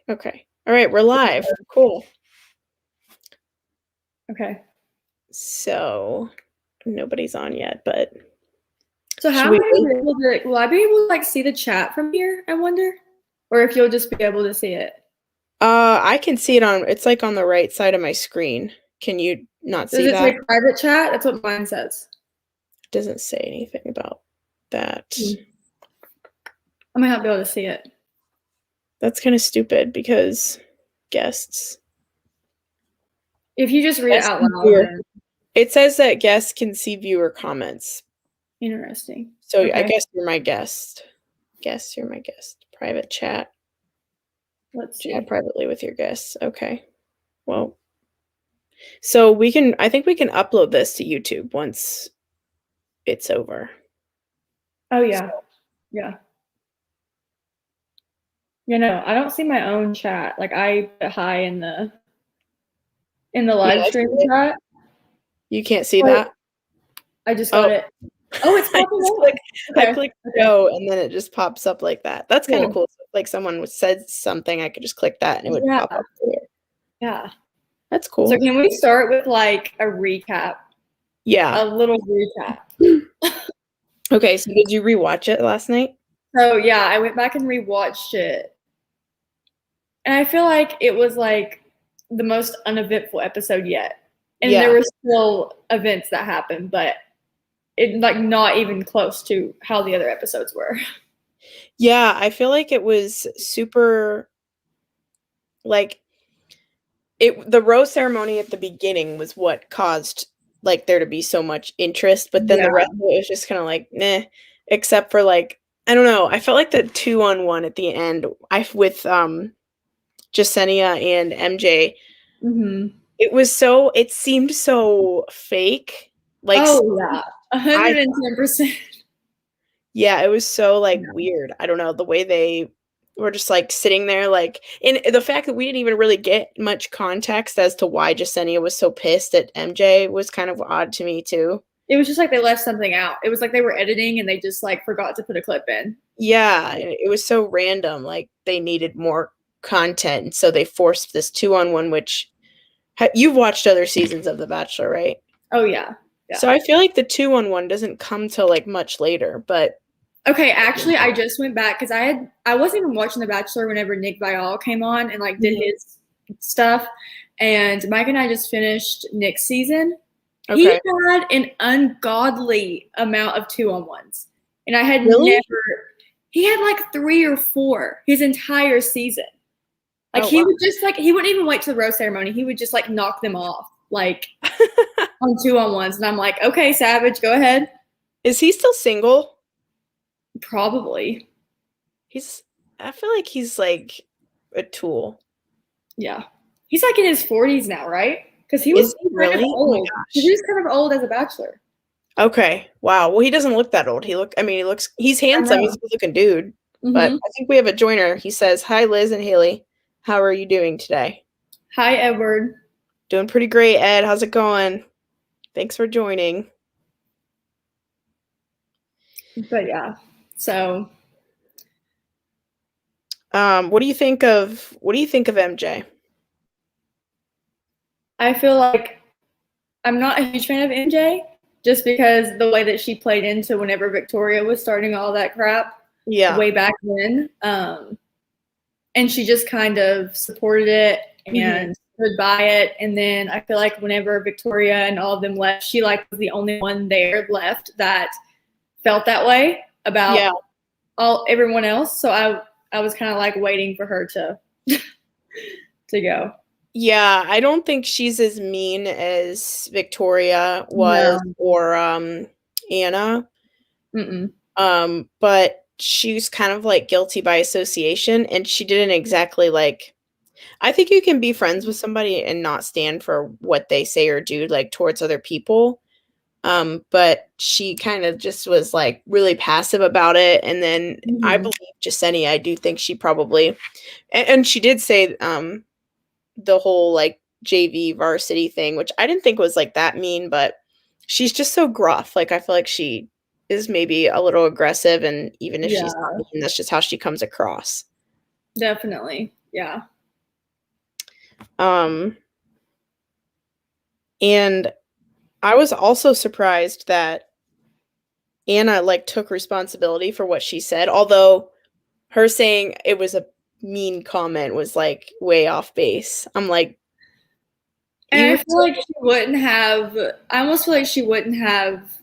Okay. All right, we're live. Cool. Okay. So nobody's on yet, but So how am I gonna be able to, will I be able to like see the chat from here, I wonder? Or if you'll just be able to see it. I can see it it's like on the right side of my screen. Can you not see Does it that? say private chat? That's what mine says. It doesn't say anything about that. I might not be able to see it. That's kind of stupid because guests. If you just read it out loud, then it says that guests can see viewer comments. interesting. So Okay. I guess you're my guest. Guess you're my guest. Private chat. Let's see. Chat privately with your guests. Okay. Well, so I think we can upload this to YouTube once it's over. Oh yeah. Yeah. You know, I don't see my own chat. Like I put hi in the live stream chat. You can't see that? I just got it. Oh, it's popping up. I clicked go and then it just pops up like that. That's kind of cool. Like someone said something, I could just click that and it would pop up here. Yeah. That's cool. So can we start with like a recap? Yeah. A little recap. Okay, so did you rewatch it last night? So yeah, I went back and rewatched it. And I feel like it was like the most uneventful episode yet. And there were still events that happened, but it like not even close to how the other episodes were. Yeah, I feel like it was super like the rose ceremony at the beginning was what caused like there to be so much interest, but then the rest of it was just kind of like meh, except for like I don't know. I felt like the 2-on-1 at the end with Jasenia and MJ. Mm-hmm. It seemed so fake. Like 110%. Yeah, it was so like weird. I don't know, the way they were just like sitting there like and the fact that we didn't even really get much context as to why Jasenia was so pissed at MJ was kind of odd to me too. It was just like they left something out. It was like they were editing and they just like forgot to put a clip in. Yeah, it was so random. Like they needed more content, so they forced this 2-on-1, which you've watched other seasons of The Bachelor, right? Oh yeah. So I feel like the 2-on-1 doesn't come till like much later, but okay, actually I just went back because I wasn't even watching The Bachelor whenever Nick Viall came on and like did his stuff. And Mike and I just finished Nick's season. Okay. He had an ungodly amount of 2-on-1s. And I had he had like 3 or 4 his entire season. Like would just like he wouldn't even wait to the rose ceremony. He would just like knock them off like on 2-on-1s. And I'm like, okay, Savage, go ahead. Is he still single? Probably. I feel like he's like a tool. Yeah. He's like in his 40s now, right? Because he was kind of old. He was kind of old as a bachelor. Okay. Wow. Well, he doesn't look that old. He's handsome. He's a good looking dude. But I think we have a joiner. He says, "Hi, Liz and Haley. How are you doing today?" Hi, Edward. Doing pretty great, Ed. How's it going? Thanks for joining. But yeah, so what do you think of MJ? I feel like I'm not a huge fan of MJ just because the way that she played into whenever Victoria was starting all that crap way back then. And she just kind of supported it and stood by it. And then I feel like whenever Victoria and all of them left, she like was the only one there left that felt that way about everyone else. So I was kind of like waiting for her to go. Yeah, I don't think she's as mean as Victoria was or Anna. But she's kind of like guilty by association, and she didn't exactly like. I think you can be friends with somebody and not stand for what they say or do like towards other people. But she kind of just was like really passive about it. And then I believe Jasenia, I do think she probably, and she did say the whole like JV varsity thing, which I didn't think was like that mean, but she's just so gruff. Like I feel like she is maybe a little aggressive, and even if she's not mean, that's just how she comes across. Definitely. Yeah. And I was also surprised that Anna like took responsibility for what she said, although her saying it was a mean comment was like way off base. I'm like, and I feel like she wouldn't have. I almost feel like she wouldn't have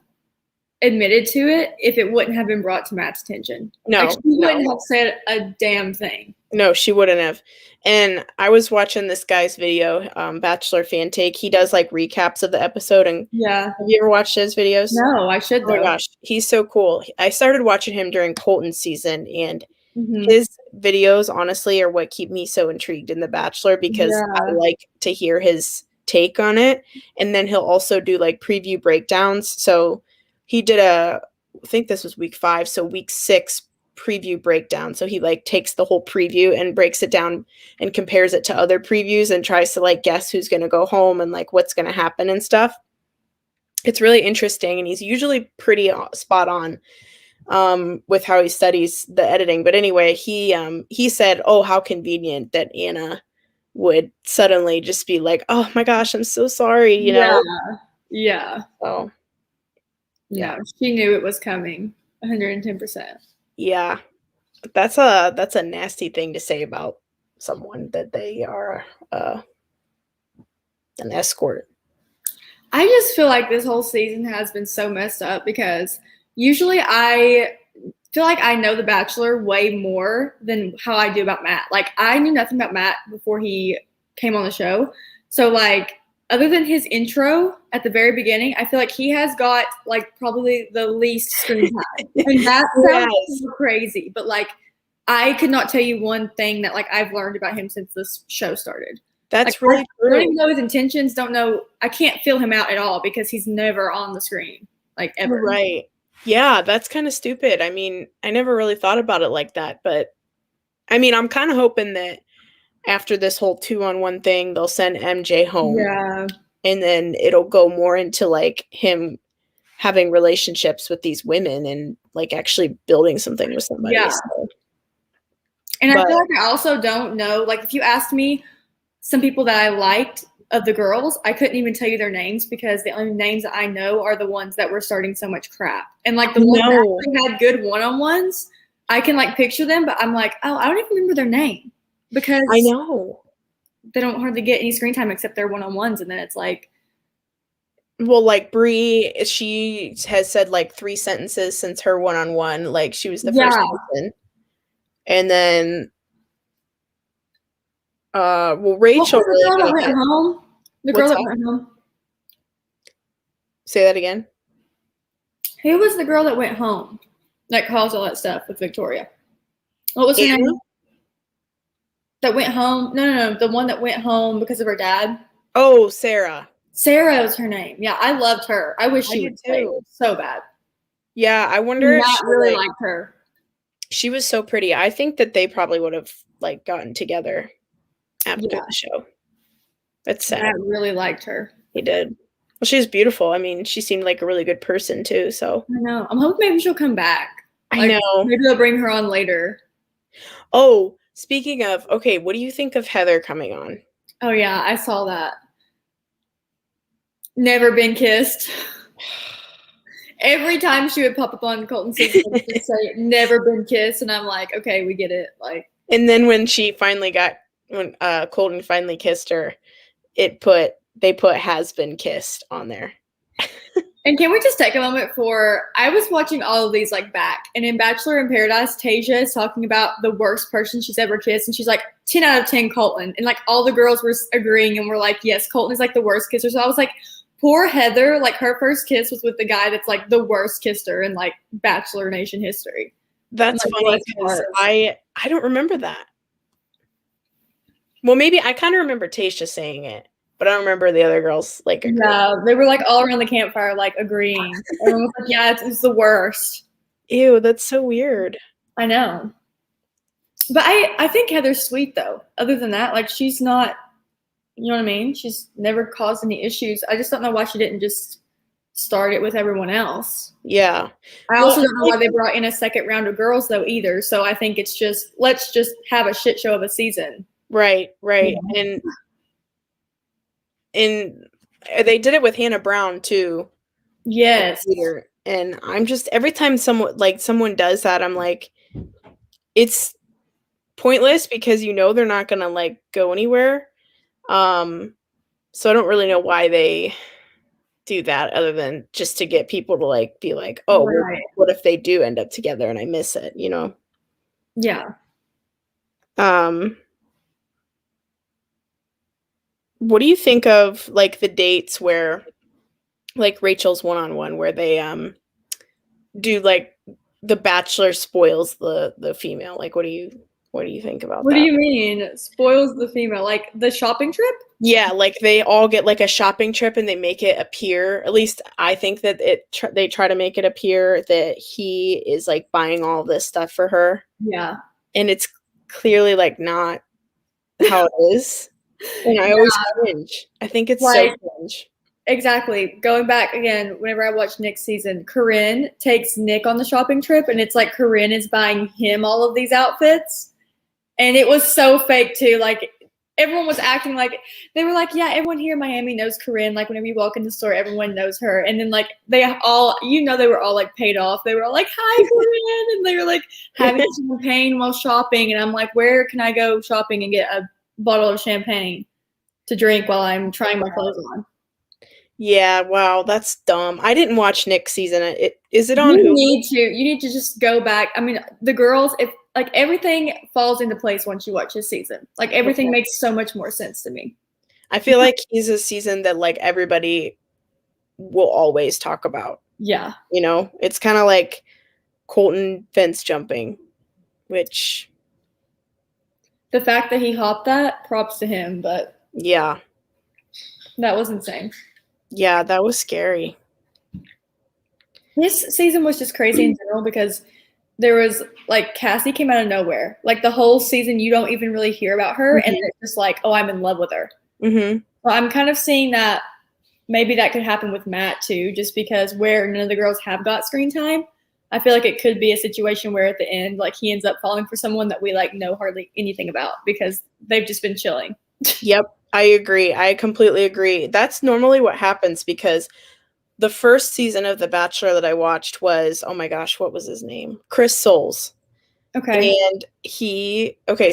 admitted to it if it wouldn't have been brought to Matt's attention. No, like, she wouldn't have said a damn thing. No, she wouldn't have. And I was watching this guy's video, Bachelor Fan Take. He does like recaps of the episode. And yeah, have you ever watched his videos? No, I should. Oh my gosh, he's so cool. I started watching him during Colton's season, and his videos honestly are what keep me so intrigued in The Bachelor, because I like to hear his take on it. And then he'll also do like preview breakdowns. So he did I think this was week 5, so week 6 preview breakdown. So he like takes the whole preview and breaks it down and compares it to other previews and tries to like guess who's going to go home and like what's going to happen and stuff. It's really interesting, and he's usually pretty spot on with how he studies the editing. But anyway, he said, "Oh, how convenient that Anna would suddenly just be like, "Oh my gosh, I'm so sorry," you know? Yeah. Oh. Yeah, she knew it was coming 110%. Yeah. That's a nasty thing to say about someone, that they are an escort. I just feel like this whole season has been so messed up, because usually I feel like I know The Bachelor way more than how I do about Matt. Like, I knew nothing about Matt before he came on the show. So, like, other than his intro at the very beginning, I feel like he has got, like, probably the least screen time. And that sounds so crazy. But, like, I could not tell you one thing that, like, I've learned about him since this show started. That's really true. I don't even know his intentions, don't know. I can't feel him out at all because he's never on the screen, like, ever. Right. Yeah, that's kind of stupid. I mean, I never really thought about it like that, but I mean, I'm kind of hoping that after this whole 2-on-1 thing, they'll send MJ home. Yeah. And then it'll go more into like him having relationships with these women and like actually building something with somebody. Yeah. So. And I feel like I also don't know, like, if you asked me some people that I liked of the girls, I couldn't even tell you their names, because the only names that I know are the ones that were starting so much crap. And like the ones that actually had good one-on-ones, I can like picture them, but I'm like, oh, I don't even remember their name, because I know they don't hardly get any screen time except their one-on-ones. And then it's like, well, like Brie, she has said like 3 sentences since her one-on-one. Like, she was the first person. And then well, Rachel really the girl that went home. The girl that went home. Say that again. Who was the girl that went home that caused all that stuff with Victoria? What was her name? That went home? No. The one that went home because of her dad. Oh, Sarah. Sarah was her name. Yeah, I loved her. I wish she would stay so bad. Yeah, I wonder if she really liked her. She was so pretty. I think that they probably would have like gotten together after the show. That's sad. I really liked her. He did. Well, she was beautiful. I mean, she seemed like a really good person too. So I know. I'm hoping maybe she'll come back. I know. Maybe they'll bring her on later. Oh, speaking of, okay, what do you think of Heather coming on? Oh yeah, I saw that. Never been kissed. Every time she would pop up on Colton's season, she would say "never been kissed," and I'm like, okay, we get it. Like, and then when Colton finally kissed her, they put "has been kissed" on there. And can we just take a moment I was watching all of these like back, and in Bachelor in Paradise, Tasia is talking about the worst person she's ever kissed, and she's like 10 out of 10 Colton, and like all the girls were agreeing and were like, yes, Colton is like the worst kisser. So I was like, poor Heather, like her first kiss was with the guy that's like the worst kisser in like Bachelor Nation history. That's funny because I don't remember that. Well, maybe I kind of remember Tayshia saying it, but I don't remember the other girls like agreeing. Yeah, they were like all around the campfire like agreeing. Everyone was like, yeah, it's the worst. Ew, that's so weird. I know. But I think Heather's sweet though. Other than that, like she's not, you know what I mean? She's never caused any issues. I just don't know why she didn't just start it with everyone else. Yeah. I also don't know why they brought in a second round of girls though either. So I think it's just, let's just have a shit show of a season. Right. Yeah. And and they did it with Hannah Brown too. Yes. And I'm just every time someone does that, I'm like, it's pointless because they're not gonna like go anywhere. So I don't really know why they do that other than just to get people to like be like, oh, well, Right. what if they do end up together and I miss it, Yeah. What do you think of like the dates where like Rachel's one-on-one where they do like the Bachelor spoils the female? Like what do you think about What do that? you mean? Spoils the female? Like the shopping trip? Yeah, like they all get like a shopping trip and they make it appear, at least I think that they try to make it appear that he is like buying all this stuff for her. Yeah. And it's clearly like not how it is. And I always cringe. I think it's so cringe. Exactly. Going back again, whenever I watch Nick's season, Corinne takes Nick on the shopping trip, and it's like Corinne is buying him all of these outfits. And it was so fake, too. Like, everyone was acting like, they were like, yeah, everyone here in Miami knows Corinne. Like, whenever you walk in the store, everyone knows her. And then, like, they were all, like, paid off. They were all like, hi, Corinne. And they were, like, having champagne while shopping. And I'm like, where can I go shopping and get a bottle of champagne to drink while I'm trying my clothes on? Yeah, wow, that's dumb. I didn't watch Nick's season. Is it on You Hulu? need to just go back. I mean, the girls, if like everything falls into place once you watch his season. Like everything makes so much more sense to me. I feel like he's a season that like everybody will always talk about. Yeah. It's kind of like Colton fence jumping, which the fact that he hopped that, props to him, but yeah. That was insane. Yeah, that was scary. This season was just crazy in general because there was like Cassie came out of nowhere. Like the whole season, you don't even really hear about her, and it's just like, oh, I'm in love with her. Mm-hmm. Well, I'm kind of seeing that maybe that could happen with Matt too, just because where none of the girls have got screen time. I feel like it could be a situation where at the end, like he ends up falling for someone that we like know hardly anything about because they've just been chilling. Yep, I agree. I completely agree. That's normally what happens because the first season of The Bachelor that I watched was, oh my gosh, what was his name? Chris Soules. Okay. And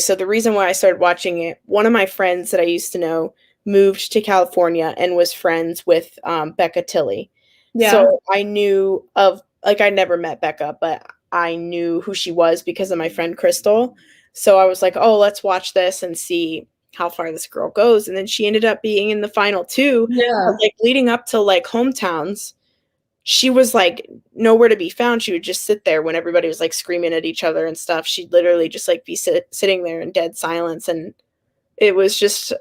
so the reason why I started watching it, one of my friends that I used to know moved to California and was friends with Becca Tilley. Yeah. So I knew I never met Becca, but I knew who she was because of my friend Crystal. So I was like, oh, let's watch this and see how far this girl goes. And then she ended up being in the final two. Yeah. But, like leading up to like hometowns, she was like nowhere to be found. She would just sit there when everybody was like screaming at each other and stuff. She'd literally just like be sitting there in dead silence. And it was just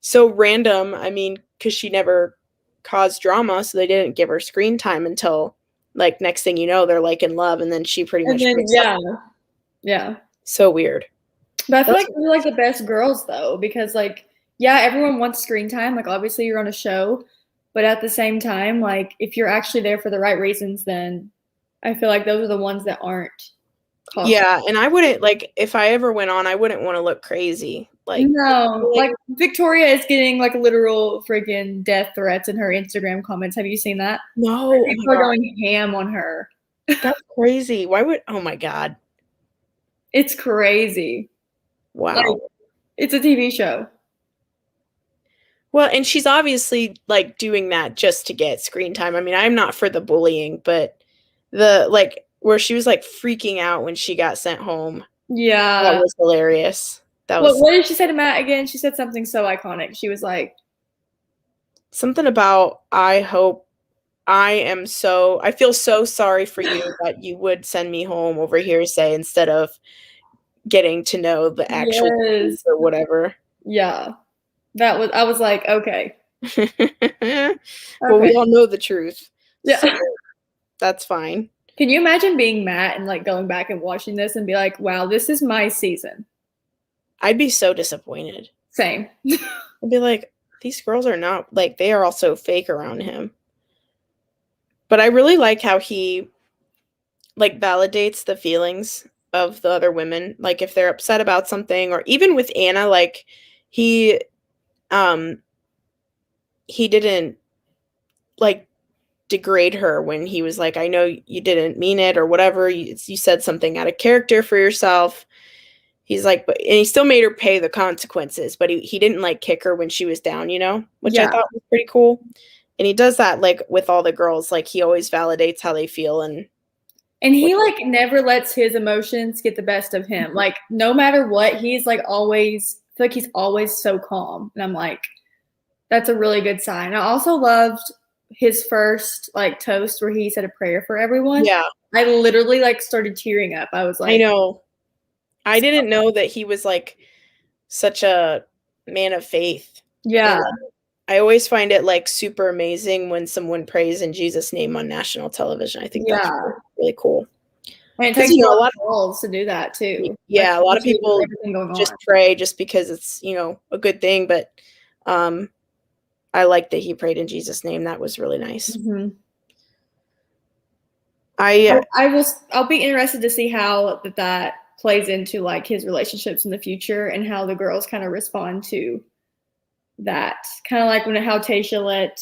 so random. I mean, because she never caused drama, so they didn't give her screen time until like next thing you know, they're like in love, and then she pretty much yeah. So weird. But I feel like they're like the best girls though, because like yeah, everyone wants screen time. Like obviously you're on a show, but at the same time, like if you're actually there for the right reasons, then I feel like those are the ones that aren't. Yeah, and I wouldn't like if I ever went on, I wouldn't want to look crazy. Like no, like Victoria is getting like literal freaking death threats in her Instagram comments. Have you seen that? No, people are going ham on her. That's crazy. Why would? Oh my god, it's crazy. Wow, like, it's a TV show. Well, and she's obviously like doing that just to get screen time. I mean, I'm not for the bullying, but the like where she was like freaking out when she got sent home. Yeah, that was hilarious. What did she say to Matt again? She said something so iconic. She was like something about I feel so sorry for you that you would send me home over hearsay instead of getting to know the actual truth or whatever. Yeah. I was like, okay. Well, we all know the truth. Yeah. So that's fine. Can you imagine being Matt and like going back and watching this and be like, wow, this is my season? I'd be so disappointed. Same. I'd be like, these girls are not like, they are all so fake around him. But I really like how he like validates the feelings of the other women. Like if they're upset about something, or even with Anna, like he he didn't like degrade her when he was like, I know you didn't mean it or whatever. You said something out of character for yourself. He's like, but and he still made her pay the consequences, but he didn't like kick her when she was down, you know, which I Yeah. thought was pretty cool. And he does that like with all the girls, like he always validates how they feel and he like never lets his emotions get the best of him. Like no matter what, he's like always I feel like he's always so calm. And I'm like, that's a really good sign. I also loved his first like toast where he said a prayer for everyone. Yeah. I literally like started tearing up. I was like, I know. I didn't know that he was like such a man of faith. Yeah. And I always find it like super amazing when someone prays in Jesus' name on national television. I think that's really cool. And it takes a lot of balls to do that too. Yeah, like, a lot of people just pray just because it's, you know, a good thing, but I like that he prayed in Jesus' name. That was really nice. Mm-hmm. I'll be interested to see how that plays into like his relationships in the future and how the girls kind of respond to that. Kind of like how Tasha let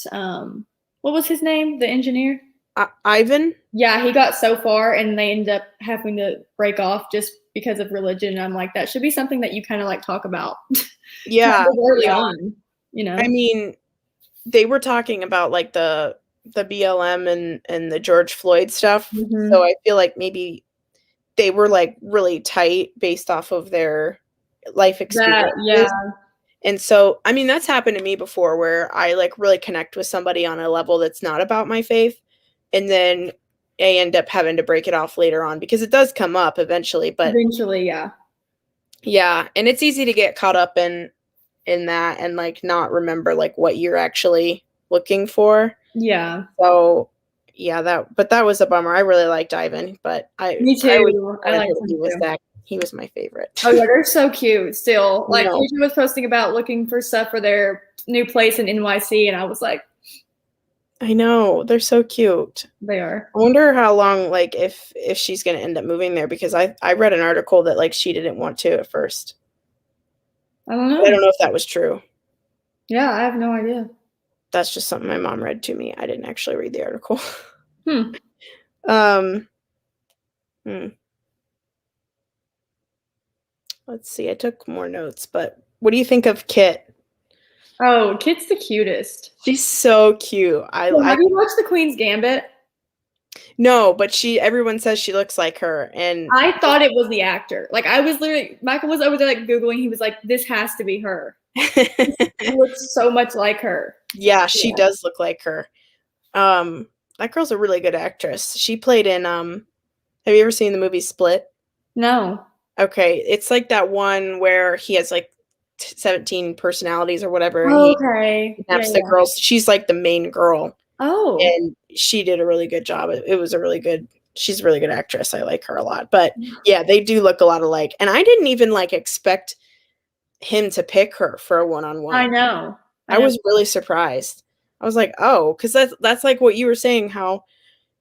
what was his name? The engineer? Ivan? Yeah, he got so far and they ended up having to break off just because of religion. And I'm like, that should be something that you kind of like talk about. Yeah. early on, you know. I mean, they were talking about like the BLM and the George Floyd stuff. Mm-hmm. So I feel like maybe they were like really tight based off of their life experience. Yeah. And so, I mean, that's happened to me before where I like really connect with somebody on a level that's not about my faith. And then I end up having to break it off later on because it does come up eventually. But yeah. Yeah. And it's easy to get caught up in that and like not remember like what you're actually looking for. Yeah. So yeah, that was a bummer. I really liked Ivan, but me too. I like he was my favorite. Oh yeah, they're so cute still. Like Tasha was posting about looking for stuff for their new place in NYC and I was like, I know, they're so cute. They are. I wonder how long, like if she's gonna end up moving there because I read an article that like she didn't want to at first. I don't know. I don't know if that was true. Yeah, I have no idea. That's just something my mom read to me. I didn't actually read the article. Let's see. I took more notes, but what do you think of Kit? Oh, Kit's the cutest. She's so cute. Have you watched The Queen's Gambit? No, but everyone says she looks like her, and I thought it was the actor. Like I was literally, Michael was over there like Googling. He was like, "This has to be her." She looks so much like her. Yeah, she does look like her. That girl's a really good actress. She played in have you ever seen the movie Split? No. Okay, it's like that one where he has like 17 personalities or whatever. Oh, okay. He kidnaps the girls. She's like the main girl. Oh. And she did a really good job. It was a really good. She's a really good actress. I like her a lot. But yeah, they do look a lot alike. And I didn't even like expect him to pick her for a one-on-one. I know. I was really surprised. I was like, oh, because that's like what you were saying, how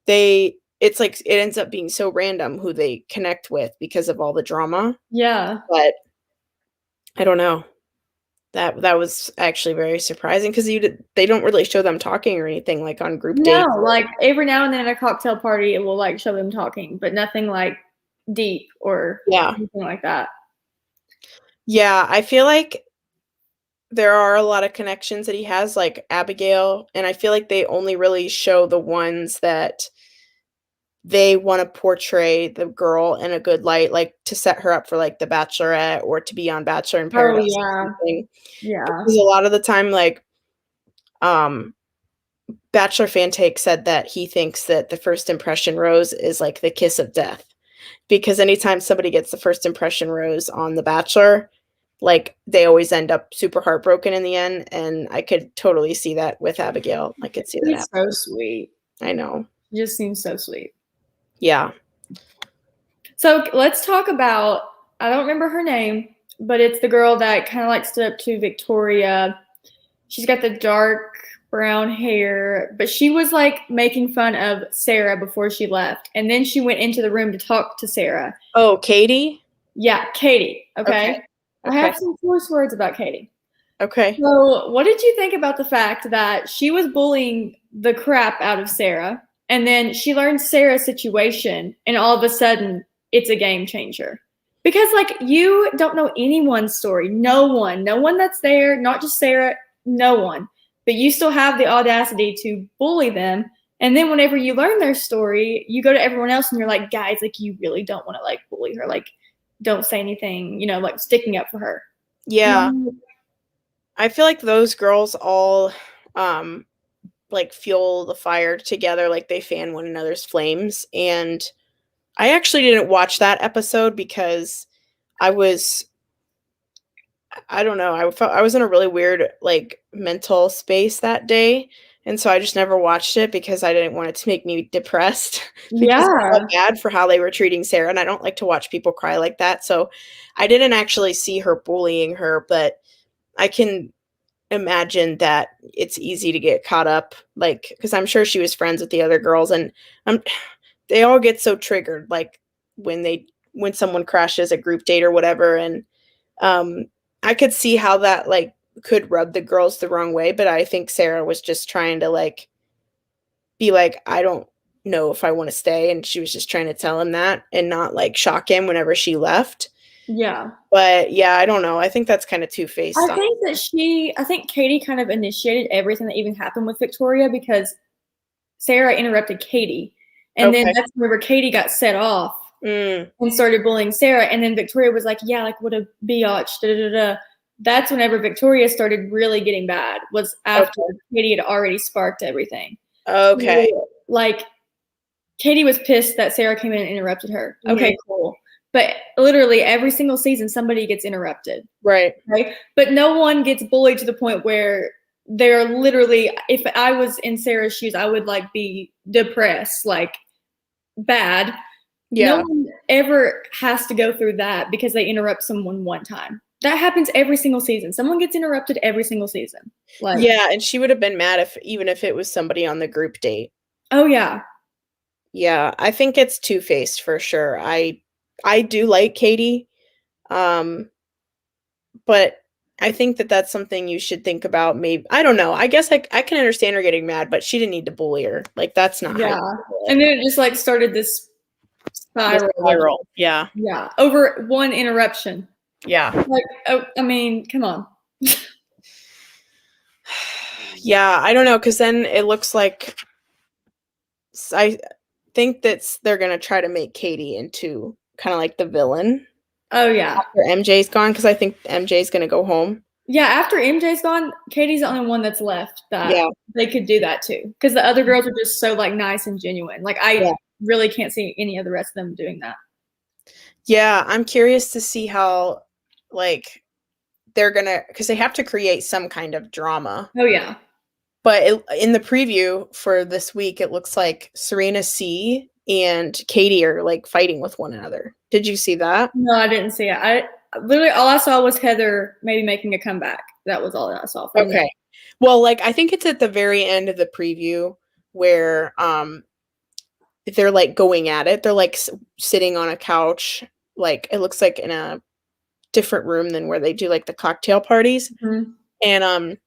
it's like it ends up being so random who they connect with because of all the drama. Yeah. But I don't know. That was actually very surprising because they don't really show them talking or anything like on group dates. No, like every now and then at a cocktail party, it will like show them talking, but nothing like deep or anything like that. Yeah, I feel like there are a lot of connections that he has, like Abigail, and I feel like they only really show the ones that they want to portray the girl in a good light, like to set her up for like the Bachelorette or to be on Bachelor in Paradise. Oh, yeah. Or something. Yeah. Because a lot of the time, like, Bachelor fan take said that he thinks that the first impression rose is like the kiss of death. Because anytime somebody gets the first impression rose on The Bachelor, like they always end up super heartbroken in the end. And I could totally see that with Abigail. I could see that. It's so sweet. I know. It just seems so sweet. Yeah. So let's talk about, I don't remember her name, but it's the girl that kind of like stood up to Victoria. She's got the dark brown hair, but she was like making fun of Sarah before she left. And then she went into the room to talk to Sarah. Oh, Katie? Yeah, Katie. Okay. I have some choice words about Katie. Okay. So, what did you think about the fact that she was bullying the crap out of Sarah, and then she learns Sarah's situation, and all of a sudden, it's a game changer? Because, like, you don't know anyone's story. No one that's there, not just Sarah, no one. But you still have the audacity to bully them. And then, whenever you learn their story, you go to everyone else and you're like, guys, like, you really don't want to, like, bully her. Like, don't say anything, you know, like, sticking up for her. Yeah. I feel like those girls all, like, fuel the fire together, like, they fan one another's flames, and I actually didn't watch that episode because I was I don't know, I felt I was in a really weird, like, mental space that day, and so I just never watched it because I didn't want it to make me depressed because I felt Yeah. bad for how they were treating Sarah, and I don't like to watch people cry like that, so I didn't actually see her bullying her, but I can imagine that it's easy to get caught up, like, because I'm sure she was friends with the other girls, and, um, they all get so triggered, like, when someone crashes a group date or whatever, and, um, I could see how that, like, could rub the girls the wrong way, but I think Sarah was just trying to, like, be like, "I don't know if I wanna stay," and she was just trying to tell him that and not, like, shock him whenever she left. Yeah. But, yeah, I don't know, I think that's kinda two-faced, I think Katie kind of initiated everything that even happened with Victoria because Sarah interrupted Katie. And then Okay. that's whenever Katie got set off Mm, and started bullying Sarah. And then Victoria was like, yeah, like what a biatch, da da da da. That's whenever Victoria started really getting bad, was after okay. Katie had already sparked everything. Okay. So, like, Katie was pissed that Sarah came in and interrupted her. Mhm. Okay, cool. But literally every single season, somebody gets interrupted. Right. Right? But no one gets bullied to the point where they're literally, if I was in Sarah's shoes, I would like be depressed, like bad. No Yeah. one ever has to go through that because they interrupt someone one time. That happens every single season. Someone gets interrupted every single season. Like, Yeah, and she would have been mad if even if it was somebody on the group date. oh yeah. Yeah, I think it's two-faced for sure. I do like Katie, um, but I think that that's something you should think about. Maybe I don't know. I guess I can understand her getting mad, but she didn't need to bully her. Like, that's not how you Yeah. handle it. And then it just like started this The spiral of, spiral. Yeah. yeah, over one interruption. Yeah. Like, oh, I mean, come on. Yeah, I don't know, because then it looks like I think that's they're gonna try to make Katie into kinda like the villain Oh yeah. after MJ's gone, because I think MJ's gonna go home. Yeah, after MJ's gone, Katie's the only one that's left that Yeah, they could do that to. Because the other girls are just so, like, nice and genuine. Like, I yeah. really can't see any of the rest of them doing that. Yeah, I'm curious to see how, like, they're gonna, because they have to create some kind of drama. Oh, yeah. But in the preview for this week, it looks like Serena C and Katie are, like, fighting with one another. Did you see that? No, I didn't see it. I literally all I saw was Heather maybe making a comeback. That was all that I saw from them. Okay. Well, like, I think it's at the very end of the preview where, they're, like, going at it. They're, like, sitting on a couch, like, it looks like in a different room than where they do, like, the cocktail parties, Mhm. and,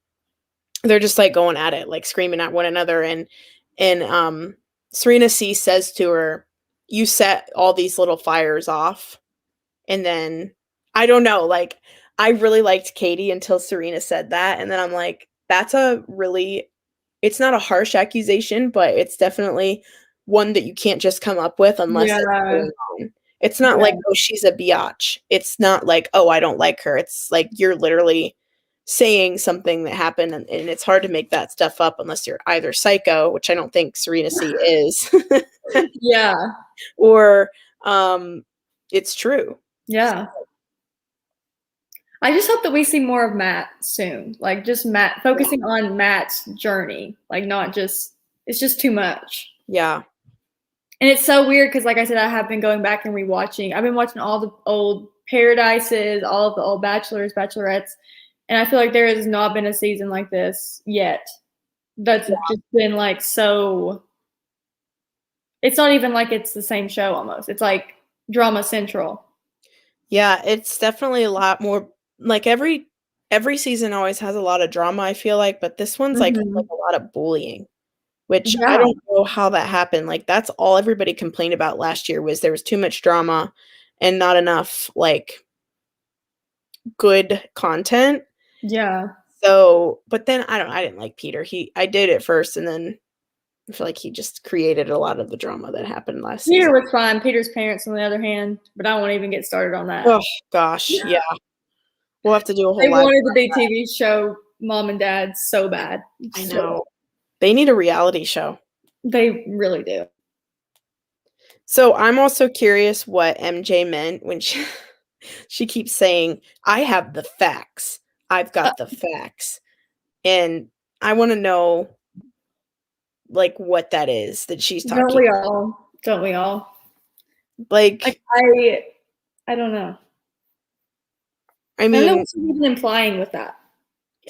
they're just, like, going at it, like, screaming at one another, and Serena C says to her, "You set all these little fires off," and then I don't know, like, I really liked Katie until Serena said that, and then I'm like, "That's a really" it's not a harsh accusation, but it's definitely one that you can't just come up with unless it's Yeah. going on. It's not like, Yeah. "Oh, she's a biatch." It's not like, "Oh, I don't like her." It's like you're literally saying something that happened, and it's hard to make that stuff up unless you're either psycho, which I don't think Serena C is, Yeah. or, um, it's true. Yeah. I just hope that we see more of Matt soon. Like, just Matt focusing on Matt's journey, like, not just it's just too much. Yeah. And it's so weird because, like I said, I have been going back and rewatching. I've been watching all the old Paradises, all of the old Bachelors, Bachelorettes, and I feel like there has not been a season like this yet. That's just been like so. It's not even like it's the same show almost. It's like drama central. Yeah, it's definitely a lot more like, every every season always has a lot of drama, I feel like, but this one's like Mhm. a lot of bullying, which I Yeah. don't know how that happened. Like that's all everybody complained about last year was there was too much drama and not enough like good content. Yeah. So, but then I didn't like Peter. I did at first and then I feel like he just created a lot of the drama that happened last Peter season. was fine. Peter's parents, on the other hand, but I won't even get started on that. Oh gosh, yeah. We'll have to do a They whole live. wanted the big TV show Mom and Dad so bad. I So know. They need a reality show. they really do. So I'm also curious what MJ meant when she keeps saying, "I have the facts. I've Uh, got the facts." And I want to know like what that is that she's don't talking. we all? Don't we all? Like Like I don't know. I I don't know mean, what she's even implying with that.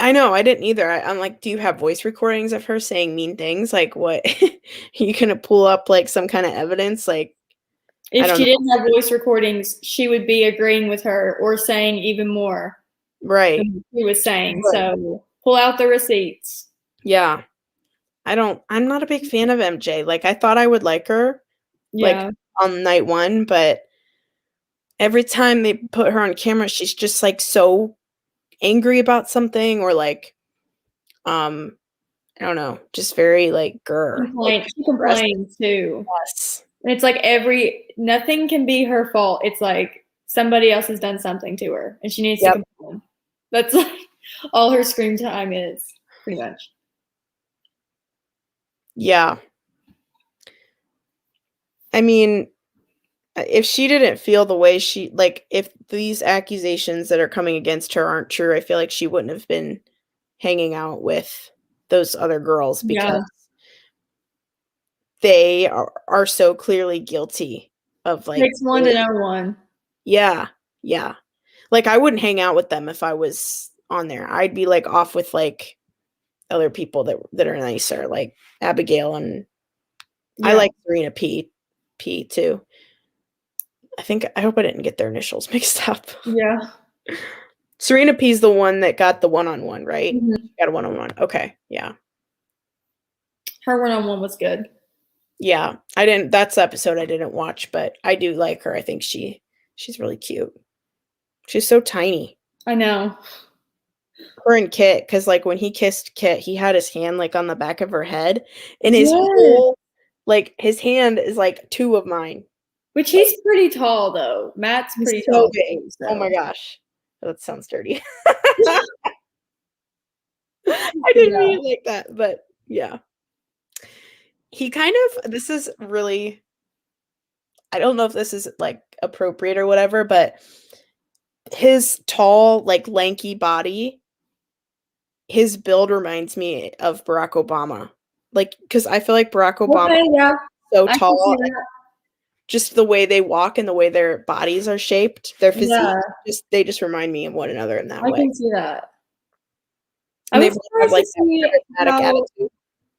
I know I didn't either. I'm like, do you have voice recordings of her saying mean things? Like what? You gonna pull up like some kind of evidence? Like I If don't she know. didn't have voice recordings, she would be agreeing with her or saying even more Right. than what she was saying. Right. So pull out the receipts. Yeah. I'm not a big fan of MJ. Like I thought I would like her like Yeah. on night 1, but every time they put her on camera, she's just like so angry about something or like um I don't know, just very like grr, like She aggressive. complains too. Yes. And it's like nothing can be her fault. It's like somebody else has done something to her and she needs to Yep. complain. That's like all her screen time is, pretty much. Yeah. I mean, if she didn't feel the way she like if these accusations that are coming against her aren't true, I feel like she wouldn't have been hanging out with those other girls because Yeah. they are so clearly guilty of like Takes one to know one. yeah, yeah. Like I wouldn't hang out with them if I was on there. I'd be like off with like other people that are nicer, like Abigail and I Yeah. like Serena P too. I hope I didn't get their initials mixed up. Yeah. Serena P's the one that got the one-on-one, right? Mhm. Got a one-on-one. Okay, yeah. Her one-on-one was good. Yeah. I didn't that's the episode I didn't watch, but I do like her. I think she's really cute. She's so tiny. I know. Her and Kit, because like when he kissed Kit, he had his hand like on the back of her head, and his Yeah. whole like his hand is like 2 of mine. Which he's pretty tall though. Matt's He's pretty so tall big. too, Oh my so gosh. That sounds dirty. I didn't yeah. mean it like that, but yeah. He kind of this is really I don't know if this is like appropriate or whatever, but his tall, like lanky body, his build reminds me of Barack Obama. Like, because I feel like Barack Obama Okay, yeah. is so I can see tall, that. just the way they walk and the way their bodies are shaped, their physique, Yeah, they just remind me of one another in that I way. can see that. I And they was both have surprised to like that see charismatic how attitude.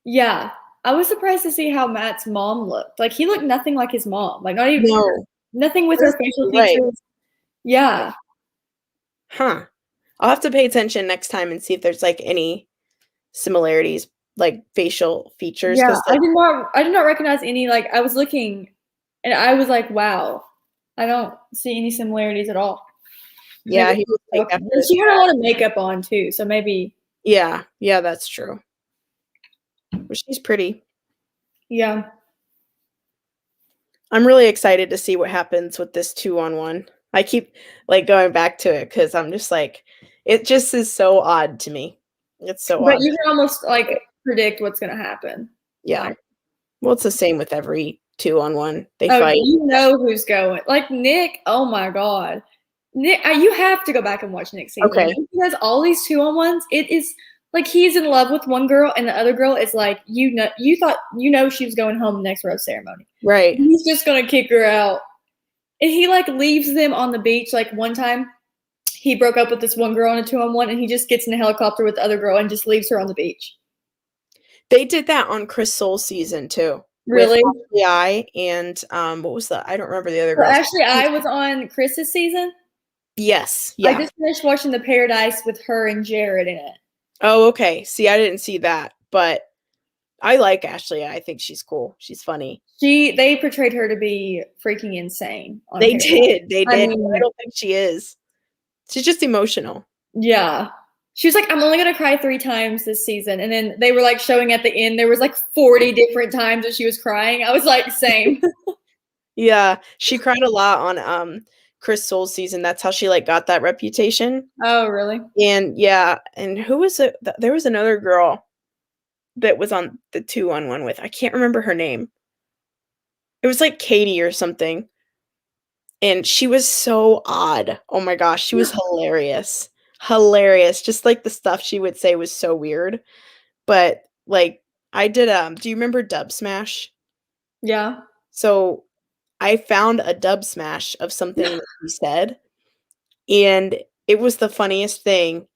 yeah. I was surprised to see how Matt's mom looked. Like he looked nothing like his mom. Like not even No, nothing with her facial right. features. Yeah. Huh. I'll have to pay attention next time and see if there's like any similarities, like facial features, Yeah. because like I did not recognize any like I was looking and I was like, wow, I don't see any similarities at all. yeah, Maybe he looks like after his she had a lot of makeup on too, so maybe yeah, yeah, that's true. But she's pretty. yeah. I'm really excited to see what happens with this 2-on-1. I keep like going back to it because I'm just like, it just is so odd to me. It's so But odd. you can almost like predict what's gonna happen. Yeah. Like, Well, it's the same with every 2-on-1. They oh, fight. you know who's going. Like Nick, oh my god. Nick, you have to go back and watch Nick's season. Okay. He has all these 2-on-1s. It is like he's in love with one girl, and the other girl is like, you thought she was going home next rose ceremony. Right. He's just gonna kick her out. And he like leaves them on the beach. Like one time he broke up with this one girl on a 2-on-1 and he just gets in a helicopter with the other girl and just leaves her on the beach. They did that on Chris Soul's season too. Really? With Ashley I and what was the I don't remember the other Well, girl's actually, I was on Chris's season. Yes. I Yeah. just finished watching The Paradise with her and Jared in it. Oh, okay. See, I didn't see that, but I like Ashley. I think she's cool. She's funny. They portrayed her to be freaking insane on They Paradise. did. They I did. mean, I don't think she is. She's just emotional. yeah. She was like, I'm only gonna cry 3 times this season. And then they were like showing at the end, there was like 40 different times that she was crying. I was like, same. Yeah. She cried a lot on Chris Soule's season. That's how she like got that reputation. Oh, really? And yeah, and who was it? There was another girl that was on the 2-on-1 with. I can't remember her name. It was like Katie or something. And she was so odd. Oh my gosh, she was hilarious. Hilarious. Just like the stuff she would say was so weird. But like I did do you remember Dub Smash? Yeah. So I found a dub smash of something that he said, and it was the funniest thing.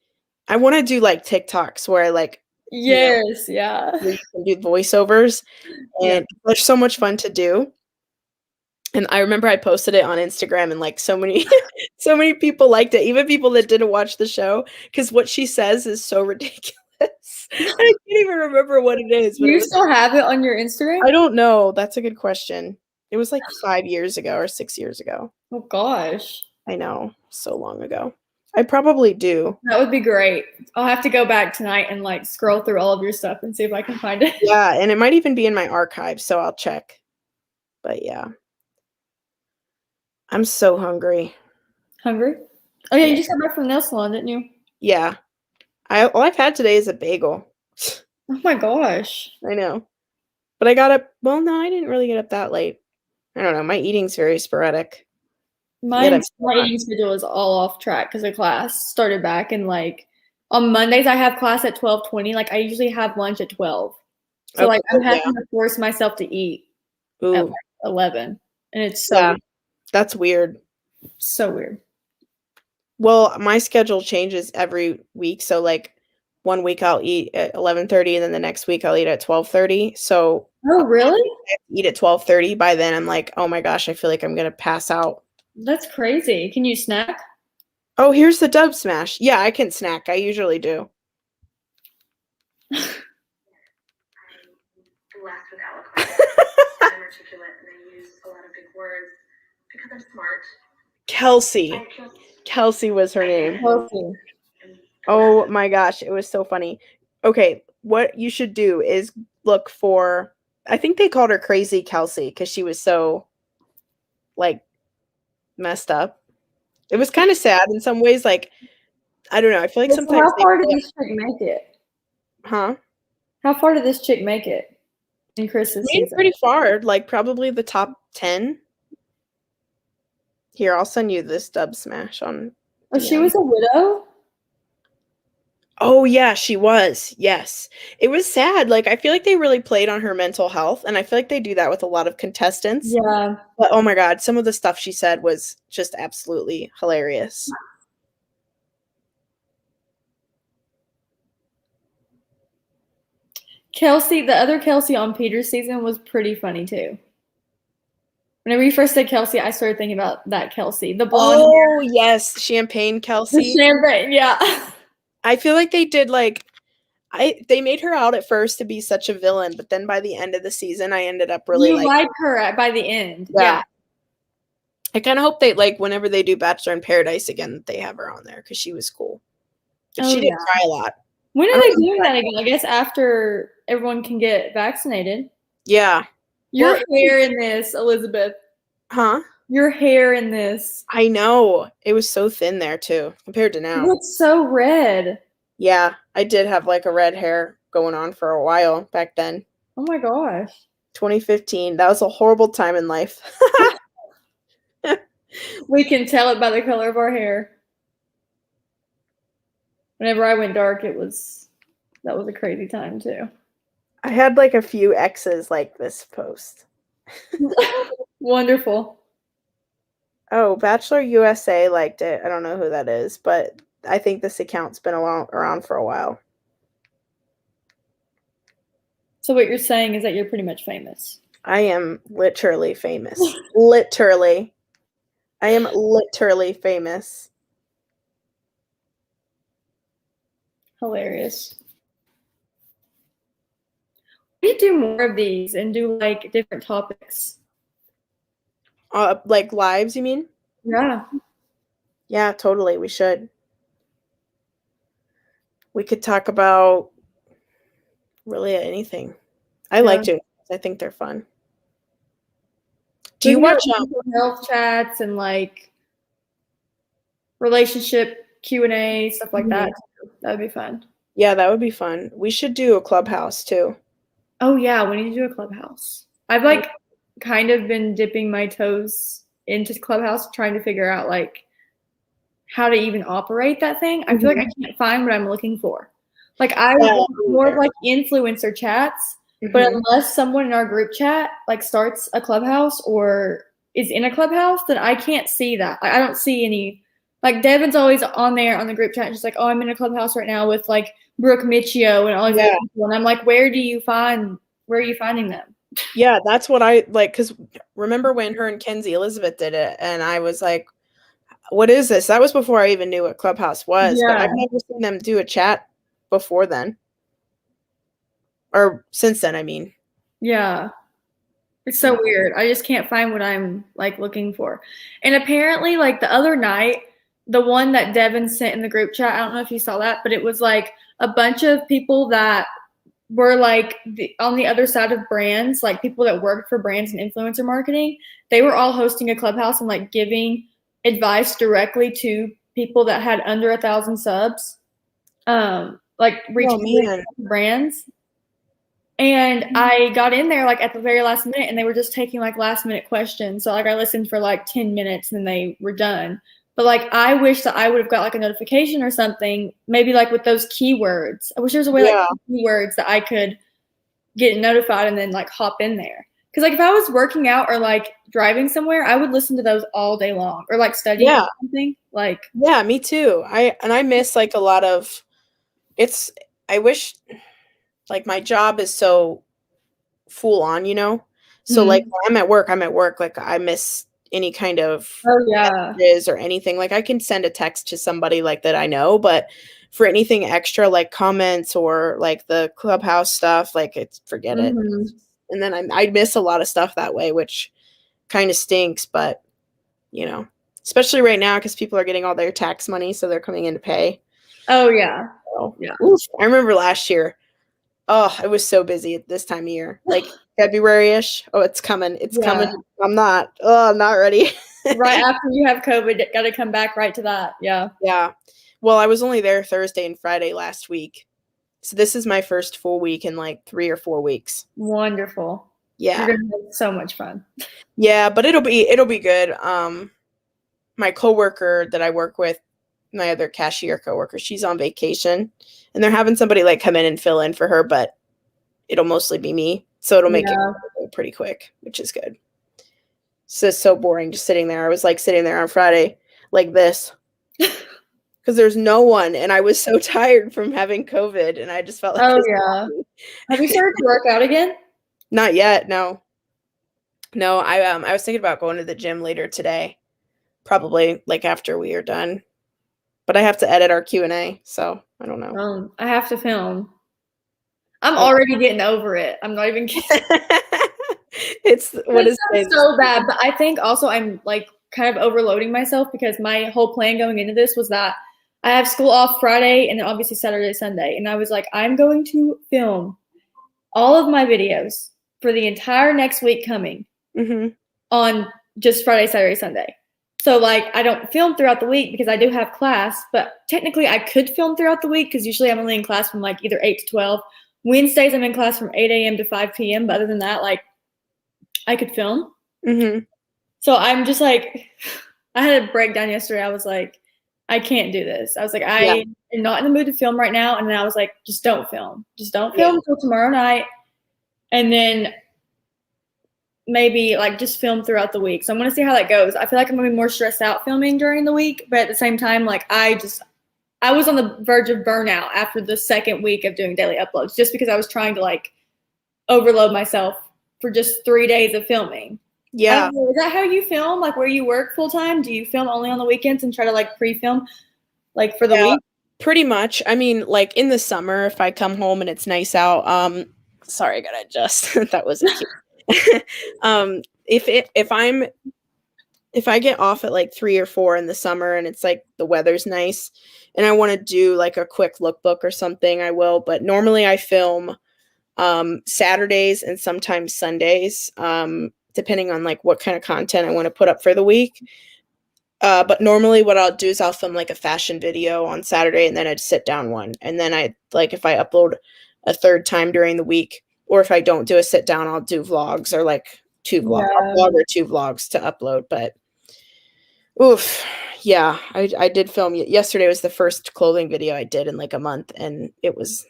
I want to do like TikToks where I like, Yes, yeah. where you can do voiceovers, Yeah. and they're so much fun to do. And I remember I posted it on Instagram, and like so many, so many people liked it, even people that didn't watch the show, because what she says is so ridiculous. I can't even remember what it is, Do but it you was. still have it on your Instagram? I don't know. That's a good question. It was like 5 years ago or 6 years ago. Oh gosh. I know, so long ago. I probably do. That would be great. I'll have to go back tonight and like scroll through all of your stuff and see if I can find it. Yeah, and it might even be in my archives, so I'll check. But yeah. I'm so hungry. Hungry? Oh yeah, you just got back from the nail salon, didn't you? Yeah. All I've had today is a bagel. Oh my gosh. I know. But I got up, well, no, I didn't really get up that late. I don't know, my eating's very sporadic. My eating schedule is all off track because the class started back and like on Mondays I have class at 12:20. Like I usually have lunch at 12. So like I'm having to force myself to eat at like 11. And it's so weird. That's weird. So weird. Well, my schedule changes every week. So like 1 week I'll eat at 11:30, and then the next week I'll eat at 12:30. So oh really? I eat at 12:30. By then I'm like, oh my gosh, I feel like I'm gonna pass out. That's crazy. Can you snack? Oh, here's the dub smash. Yeah, I can snack. I usually do. Blessed with eloquence. I'm articulate and I use a lot of big words because I'm smart. Kelsey was her name. Kelsey. Oh my gosh, it was so funny. Okay, what you should do is look for, I think they called her Crazy Kelsey because she was so like messed up. It was kind of sad in some ways. Like, I don't know. I feel like sometimes. How far did this chick make it? Huh? How far did this chick make it in Chris's season? Pretty far, like probably the top 10. Here, I'll send you this dub smash on. Oh, she was a widow? Oh yeah, she was. Yes. It was sad. Like I feel like they really played on her mental health, and I feel like they do that with a lot of contestants. Yeah. But oh my god, some of the stuff she said was just absolutely hilarious. Kelsey, the other Kelsey on Peter's season was pretty funny too. Whenever you first said Kelsey, I started thinking about that Kelsey, the blonde. Oh yes, Champagne Kelsey. The champagne, yeah. I feel like they did like they made her out at first to be such a villain, but then by the end of the season, I ended up really like her by the end. Yeah. I kind of hope they like whenever they do Bachelor in Paradise again, that they have her on there because she was cool. But she did cry a lot. When are they doing that again? I guess after everyone can get vaccinated. Yeah. Your hair in this, Elizabeth. Huh? Your hair in this. I know. It was so thin there too, compared to now. It looks so red. Yeah, I did have like a red hair going on for a while back then. Oh my gosh. 2015. That was a horrible time in life. We can tell it by the color of our hair. Whenever I went dark, that was a crazy time too. I had like a few exes like this post. Wonderful. Oh, Bachelor USA liked it. I don't know who that is, but I think this account's been around for a while. So what you're saying is that you're pretty much famous. I am literally famous. Literally. I am literally famous. Hilarious. We should do more of these and do like different topics. Like lives, you mean? Yeah. Yeah, totally. We should. We could talk about really anything. I like doing this. I think they're fun. Do you watch mental health chats and like relationship Q&A, stuff like that? That would be fun. Yeah, that would be fun. We should do a clubhouse too. Oh yeah, we need to do a clubhouse. I've like kind of been dipping my toes into clubhouse, trying to figure out like how to even operate that thing. I feel like I can't find what I'm looking for. Like I want more of like influencer chats, but unless someone in our group chat like starts a clubhouse or is in a clubhouse, then I can't see that. Like, I don't see any. Like Devin's always on there on the group chat, just like, oh, I'm in a clubhouse right now with like Brooke Michio and all these other people, and I'm like, where are you finding them? Yeah, that's what I like. Because remember when her and Kenzie Elizabeth did it, and I was like, what is this? That was before I even knew what Clubhouse was. But I've never seen them do a chat before then, or since then. I mean, yeah. It's so weird. I just can't find what I'm like looking for. And apparently, like the other night, the one that Devin sent in the group chat, I don't know if you saw that, but it was like a bunch of people that were like on the other side of brands, like people that worked for brands and influencer marketing. They were all hosting a clubhouse and like giving advice directly to people that had under 1,000 subs, like reaching brands. And I got in there like at the very last minute, and they were just taking like last minute questions. So like I listened for like 10 minutes and then they were done. But like I wish that I would have got like a notification or something, maybe like with those keywords. I wish there was a way like keywords that I could get notified and then like hop in there. Because like if I was working out or like driving somewhere, I would listen to those all day long, or like studying or something. Like me too. I miss like a lot of. I wish. Like my job is so full on, you know? So like when I'm at work, like I miss any kind of messages or anything. Like I can send a text to somebody like that I know, but for anything extra like comments or like the clubhouse stuff, like forget it. And then I miss a lot of stuff that way, which kind of stinks, but you know, especially right now because people are getting all their tax money, so they're coming in to pay. Oh yeah. So, I remember last year. Oh, I was so busy at this time of year, like February-ish. Oh, it's coming. It's coming. I'm not ready. Right after you have COVID, got to come back right to that. Yeah. Yeah. Well, I was only there Thursday and Friday last week. So this is my first full week in like 3 or 4 weeks. Wonderful. Yeah. You're going to have so much fun. Yeah, but it'll be good. My coworker that I work with, my other cashier coworker, she's on vacation, and they're having somebody like come in and fill in for her, but it'll mostly be me. So it'll make it pretty quick, which is good. So it's so boring just sitting there. I was like sitting there on Friday like this because there's no one, and I was so tired from having COVID, and I just felt like Have you started to work out again? Not yet. No, I was thinking about going to the gym later today, probably like after we are done. But I have to edit our Q&A, so I don't know. I have to film. I'm already getting over it. I'm not even kidding. It's so bad, but I think also I'm like kind of overloading myself because my whole plan going into this was that I have school off Friday and then obviously Saturday, Sunday, and I was like, I'm going to film all of my videos for the entire next week coming on just Friday, Saturday, Sunday. So, like, I don't film throughout the week because I do have class, but technically I could film throughout the week because usually I'm only in class from, like, either 8 to 12. Wednesdays I'm in class from 8 a.m. to 5 p.m., but other than that, like, I could film. So I'm just, like, I had a breakdown yesterday. I was like, I can't do this. I was like, I am not in the mood to film right now. And then I was like, just don't film. Just don't film until tomorrow night. And then maybe like just film throughout the week. So I'm going to see how that goes. I feel like I'm going to be more stressed out filming during the week, but at the same time, like I was on the verge of burnout after the second week of doing daily uploads, just because I was trying to like overload myself for just 3 days of filming. Yeah. Is that how you film? Like where you work full time? Do you film only on the weekends and try to like pre-film like for the week? Pretty much. I mean, like in the summer, if I come home and it's nice out, sorry, I gotta adjust. That wasn't cute. If I get off at like 3 or 4 in the summer and it's like the weather's nice and I want to do like a quick lookbook or something, I will. But normally I film Saturdays and sometimes Sundays, depending on like what kind of content I want to put up for the week. But normally what I'll do is I'll film like a fashion video on Saturday and then I'd sit down one. And then I like if I upload a third time during the week, or if I don't do a sit down, I'll do vlogs or like 2 vlogs. Yeah. I'll vlog or 2 vlogs to upload. But oof, yeah, I did film yesterday was the first clothing video I did in like a month, and that was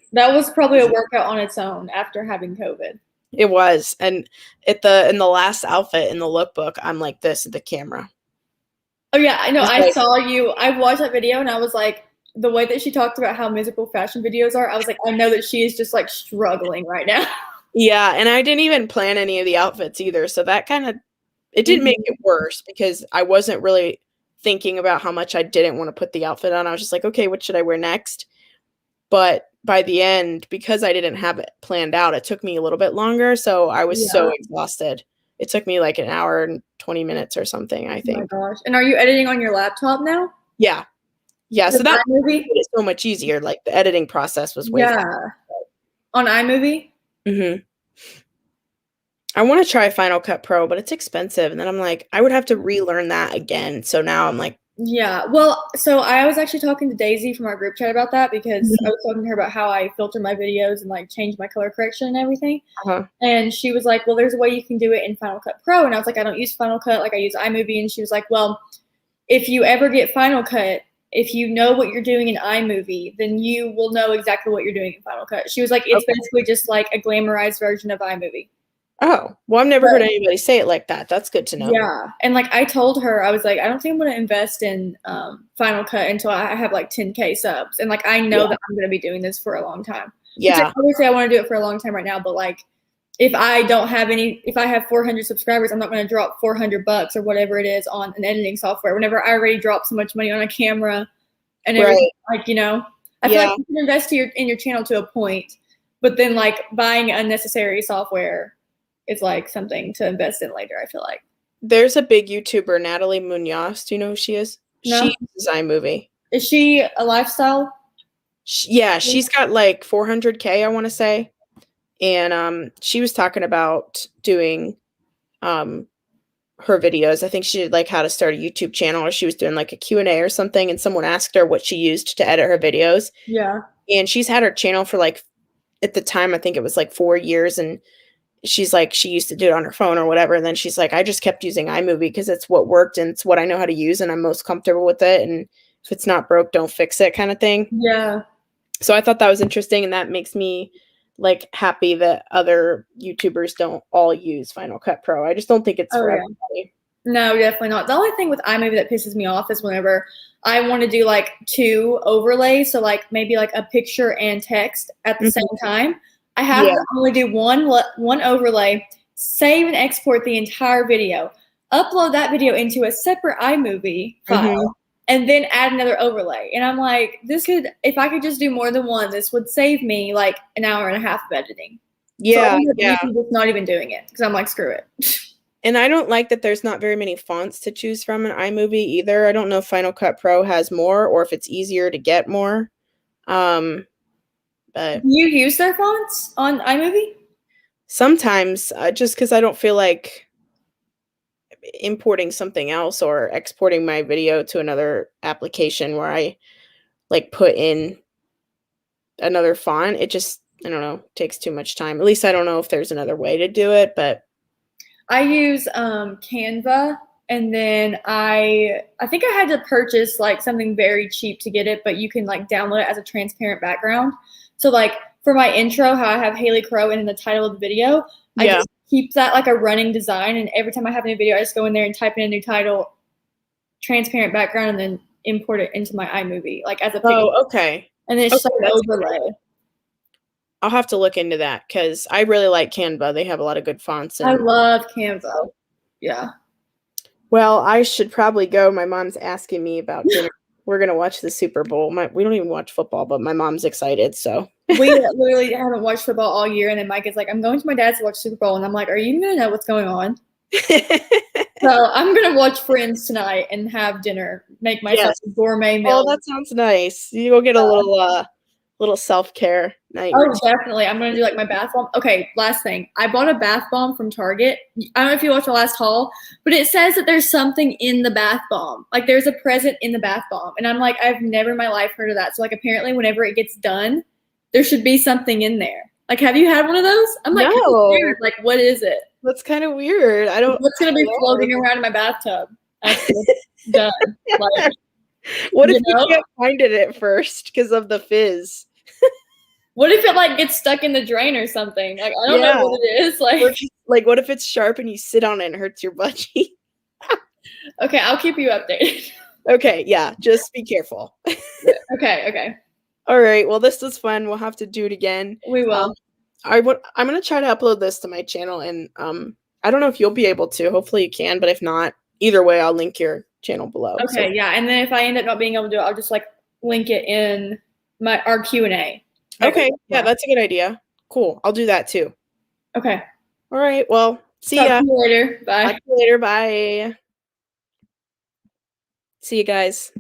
probably a workout on its own after having COVID. It was. And in the last outfit in the lookbook, I'm like this at the camera. Oh yeah, I know. I saw you. I watched that video and I was like, the way that she talked about how miserable fashion videos are, I was like, I know that she is just like struggling right now. Yeah, and I didn't even plan any of the outfits either. So that it didn't make it worse because I wasn't really thinking about how much I didn't want to put the outfit on. I was just like, okay, what should I wear next? But by the end, because I didn't have it planned out, it took me a little bit longer. So I was so exhausted. It took me like an hour and 20 minutes or something, I think. Oh my gosh. And are you editing on your laptop now? Yeah. Yeah. So that made it so much easier. Like the editing process was way faster. On iMovie? Mm-hmm. I want to try Final Cut Pro, but it's expensive. And then I'm like, I would have to relearn that again. So now I'm like, yeah. Well, so I was actually talking to Daisy from our group chat about that because I was talking to her about how I filter my videos and like change my color correction and everything. And she was like, well, there's a way you can do it in Final Cut Pro. And I was like, I don't use Final Cut. Like I use iMovie. And she was like, well, if you ever get Final Cut, if you know what you're doing in iMovie, then you will know exactly what you're doing in Final Cut. She was like, it's basically just like a glamorized version of iMovie. Oh, well, I've never heard anybody say it like that. That's good to know. Yeah. And like I told her, I was like, I don't think I'm going to invest in Final Cut until I have like 10K subs. And like I know that I'm going to be doing this for a long time. Yeah. Obviously, I want to do it for a long time right now. But like if I have 400 subscribers, I'm not going to drop $400 or whatever it is on an editing software whenever I already dropped so much money on a camera and everything. Like, you know, I feel like you can invest in your channel to a point, but then like buying unnecessary software is like something to invest in later, I feel like. There's a big YouTuber, Natalie Munoz. Do you know who she is? No. She uses iMovie. Is she a lifestyle? Yeah, she's got like 400K, I want to say. And she was talking about doing her videos. I think she did like how to start a YouTube channel, or she was doing like a Q&A or something, and someone asked her what she used to edit her videos. Yeah. And she's had her channel for like, at the time, I think it was like 4 years, and she's like, she used to do it on her phone or whatever. And then she's like, I just kept using iMovie because it's what worked and it's what I know how to use and I'm most comfortable with it. And if it's not broke, don't fix it kind of thing. Yeah. So I thought that was interesting. And that makes me like happy that other YouTubers don't all use Final Cut Pro. I just don't think it's for everybody. No, definitely not. The only thing with iMovie that pisses me off is whenever I want to do like 2 overlays. So like maybe like a picture and text at the same time. I have to only do one overlay, save and export the entire video, upload that video into a separate iMovie file, and then add another overlay. And I'm like, if I could just do more than one, this would save me like an hour and a half of editing. Yeah. So I'm just not even doing it because I'm like, screw it. And I don't like that there's not very many fonts to choose from in iMovie either. I don't know if Final Cut Pro has more or if it's easier to get more. But you use their fonts on iMovie? Sometimes, just because I don't feel like importing something else or exporting my video to another application where I like put in another font. It just, I don't know, takes too much time. At least I don't know if there's another way to do it, but I use Canva, and then I think I had to purchase like something very cheap to get it, but you can like download it as a transparent background. So like for my intro, how I have Haley Crow in the title of the video, I just keep that like a running design. And every time I have a new video, I just go in there and type in a new title, transparent background, and then import it into my iMovie, like as a picture. Oh, okay. And then it's just like an overlay. I'll have to look into that because I really like Canva. They have a lot of good fonts. I love Canva. Yeah. Well, I should probably go. My mom's asking me about dinner. we're gonna watch the Super Bowl. We don't even watch football, but my mom's excited, so. We literally haven't watched football all year, and then Mike is like, I'm going to my dad's to watch Super Bowl, and I'm like, are you even gonna know what's going on? So I'm gonna watch Friends tonight and have dinner, make myself a gourmet meal. Oh, that sounds nice. You go get a little self-care night. Oh, definitely. I'm gonna do like my bath bomb. Okay, last thing. I bought a bath bomb from Target. I don't know if you watched the last haul, but it says that there's something in the bath bomb. Like there's a present in the bath bomb. And I'm like, I've never in my life heard of that. So like apparently whenever it gets done, there should be something in there. Like, have you had one of those? I'm like, no. Like, what is it? That's kind of weird. I don't. What's gonna be floating around in my bathtub after it's done? Like, what if you can't find it at first because of the fizz? What if it like gets stuck in the drain or something? Like, I don't know what it is. Like, what if it's sharp and you sit on it and it hurts your butt cheek? Okay, I'll keep you updated. Okay, yeah, just be careful. Okay. All right, well, this was fun. We'll have to do it again. We will. I'm gonna try to upload this to my channel, and I don't know if you'll be able to. Hopefully, you can, but if not, either way, I'll link your channel below. Okay, so. Yeah, and then if I end up not being able to do it, I'll just like link it in our Q&A. Okay, yeah, that's a good idea. Cool, I'll do that too. Okay. All right, well, see ya. Talk to you later. Bye. Talk to you later. Bye. See you guys.